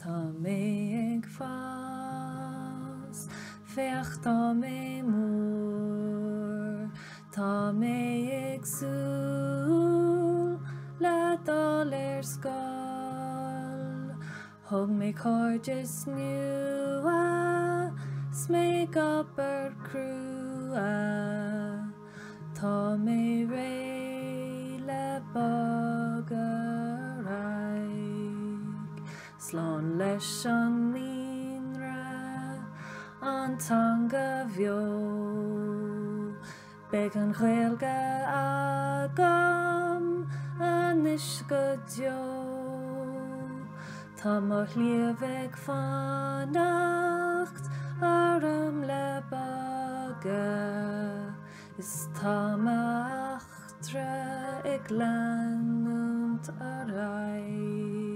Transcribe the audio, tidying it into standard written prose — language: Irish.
Tá mé ag fás, feach tá mé mór, tá mé ag súl, le dal scoil, thug mé cordis nua, smé gabbar crua, tá mé ré le bagar aig, slán leis an línra, an tanga bheo, beag an ghaeilge agam, anis go dio. Tá mo líamh ag fanacht, arm le baga, is tá achtra ag leanúnt a rai.